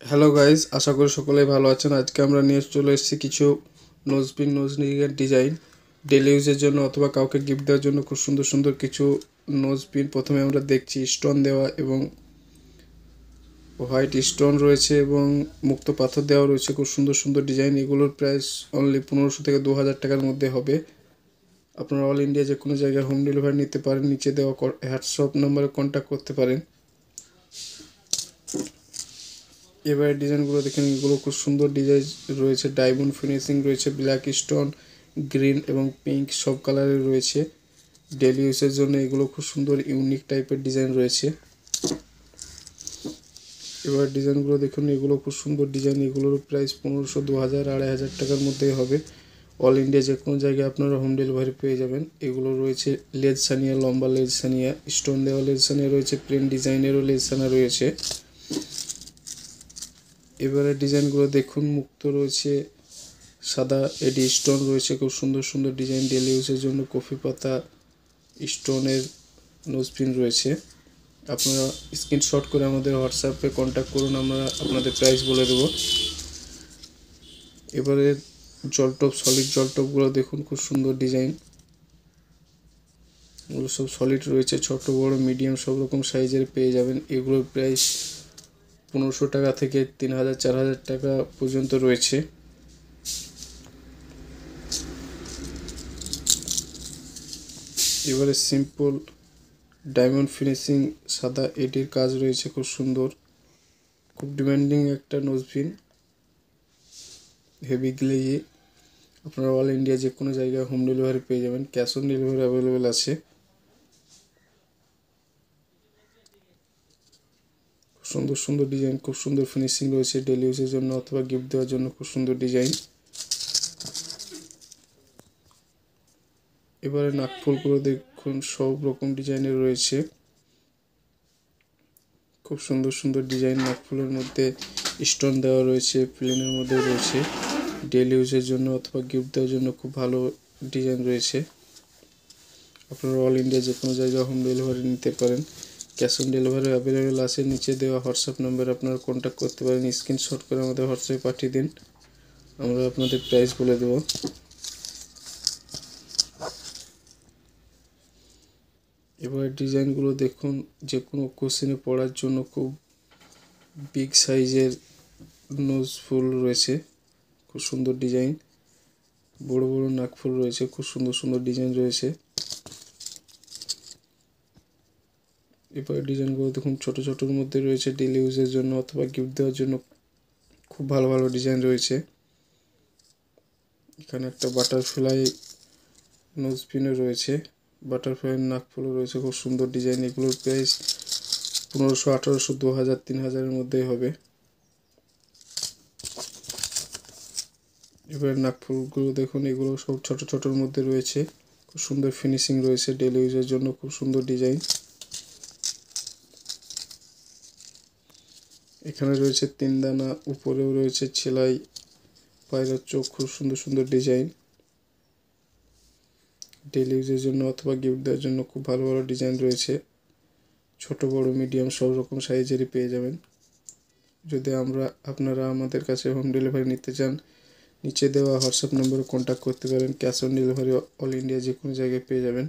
Hello guys, আশা করি সকলেই ভালো আছেন। আজকে আমরা নিয়ে চলে এসেছি কিছু নোজপিন নোজনিকের ডিজাইন ডেলি ইউজের জন্য অথবা কাউকে গিফট দেওয়ার জন্য। খুব সুন্দর সুন্দর কিছু নোজপিন। প্রথমে আমরা দেখছি স্টোন দেওয়া এবং হোয়াইট স্টোন রয়েছে এবং মুক্ত পাথর দেওয়া রয়েছে। খুব সুন্দর সুন্দর ডিজাইন। এগুলোর প্রাইস অনলি 1500 থেকে 2000 টাকার মধ্যে হবে। আপনারা অল ইন্ডিয়া যে কোনো জায়গায় হোম ডেলিভারি নিতে পারেন। নিচে দেওয়া হোয়াটসঅ্যাপ নাম্বারে কন্ট্যাক্ট করতে পারেন। এবারে ডিজাইনগুলো দেখেন, এগুলো খুব সুন্দর ডিজাইন রয়েছে। ডায়মন্ড ফিনিশিং রয়েছে, ব্ল্যাক স্টোন, গ্রিন এবং পিঙ্ক সব কালারের রয়েছে। ডেলি ইউজের জন্য এগুলো খুব সুন্দর ইউনিক টাইপের ডিজাইন রয়েছে। এবার ডিজাইনগুলো দেখুন, এগুলো খুব সুন্দর ডিজাইন। এগুলোর প্রাইস 1500, 2000, 2500 টাকার মধ্যেই হবে। অল ইন্ডিয়া যে কোনো জায়গায় আপনারা হোম ডেলিভারি পেয়ে যাবেন। এগুলো রয়েছে লেজ সানিয়া, লম্বা লেজ সানিয়া, স্টোন দেওয়া লেজ সানিয়া রয়েছে, প্লেন ডিজাইনেরও লেজ সানা রয়েছে। এবারে ডিজাইনগুলো দেখুন, মুক্ত রয়েছে, সাদা এডি স্টোন রয়েছে। খুব সুন্দর সুন্দর ডিজাইন ডেলি ইউজের জন্য। কফি পাতা স্টোনের নোজপিন রয়েছে। আপনারা স্ক্রিনশট করে আমাদের হোয়াটসঅ্যাপে কন্ট্যাক্ট করুন, আমরা আপনাদের প্রাইস বলে দেবো। এবারে জলটপ, সলিড জলটপগুলো দেখুন, খুব সুন্দর ডিজাইন। এগুলো সব সলিড রয়েছে, ছোট বড় মিডিয়াম সব রকম সাইজের পেয়ে যাবেন। এগুলোর প্রাইস 1500 টাকা থেকে 3000, 4000 টাকা পর্যন্ত রয়েছে। এবারে সিম্পল ডায়মন্ড ফিনিশিং সাদা এডির কাজ রয়েছে, খুব সুন্দর, খুব ডিমান্ডিং একটা নোজপিন, হেভি গ্লেজি। আপনারা অল ইন্ডিয়া যে কোনো জায়গায় হোম ডেলিভারি পেয়ে যাবেন। ক্যাশ অন ডেলিভারি অ্যাভেলেবেল আছে। খুব সুন্দর সুন্দর ডিজাইন, খুব সুন্দর ফিনিশিং রয়েছে ডেলি ইউজের জন্য অথবা গিফট দেওয়ার জন্য। খুব সুন্দর ডিজাইন। এবারে নাকফুলগুলো দেখুন, সব রকম ডিজাইনের রয়েছে। খুব সুন্দর সুন্দর ডিজাইন। নাকফুলের মধ্যে স্টোন দেওয়া রয়েছে, প্লেনের মধ্যে রয়েছে। ডেলি ইউজের জন্য অথবা গিফট দেওয়ার জন্য খুব ভালো ডিজাইন রয়েছে। আপনারা অল ইন্ডিয়া যে কোনো জায়গায় হোম ডেলিভারি নিতে পারেন। ক্যাশ অন ডেলিভারি অ্যাভেলেবেল আছে। নিচে দেওয়া হোয়াটসঅ্যাপ নাম্বার আপনারা কন্ট্যাক্ট করতে পারেন। স্ক্রিনশট করে আমাদের হোয়াটসঅ্যাপে পাঠিয়ে দিন, আমরা আপনাদের প্রাইস বলে দেবো। এবার ডিজাইনগুলো দেখুন, যে কোনো কোশ্চেনে পড়ার জন্য খুব বিগ সাইজের নোজ ফুল রয়েছে। খুব সুন্দর ডিজাইন। বড় বড় নাকফুল রয়েছে, খুব সুন্দর সুন্দর ডিজাইন রয়েছে। এবার ডিজাইনগুলো দেখুন, ছোট ছোটোর মধ্যে রয়েছে ডেলি ইউজের জন্য অথবা গিফট দেওয়ার জন্য। খুব ভালো ভালো ডিজাইন রয়েছে। এখানে একটা বাটারফ্লাই নোজপিনও রয়েছে, বাটারফ্লাই নাকফুলও রয়েছে। খুব সুন্দর ডিজাইন। এগুলোর প্রাইস 1500, 1800, 2000, 3000-এর মধ্যেই হবে। এবার নাকফুলগুলো দেখুন, এগুলো সব ছোট ছোটোর মধ্যে রয়েছে। খুব সুন্দর ফিনিশিং রয়েছে ডেলি ইউজের জন্য। খুব সুন্দর ডিজাইন। এখানে রয়েছে 3 দানা, উপরেও রয়েছে সেলাই, পায়রার চোখ। খুব সুন্দর সুন্দর ডিজাইন। ডেলি ইউজের জন্য অথবা গিফট দেওয়ার জন্য খুব ভালো ভালো ডিজাইন রয়েছে। ছোট বড় মিডিয়াম সব রকম সাইজেরই পেয়ে যাবেন। যদি আপনারা আমাদের কাছে হোম ডেলিভারি নিতে চান, নিচে দেওয়া হোয়াটসঅ্যাপ নম্বরে কন্ট্যাক্ট করতে পারেন। Cash on delivery all India যে কোনো জায়গায় পেয়ে যাবেন।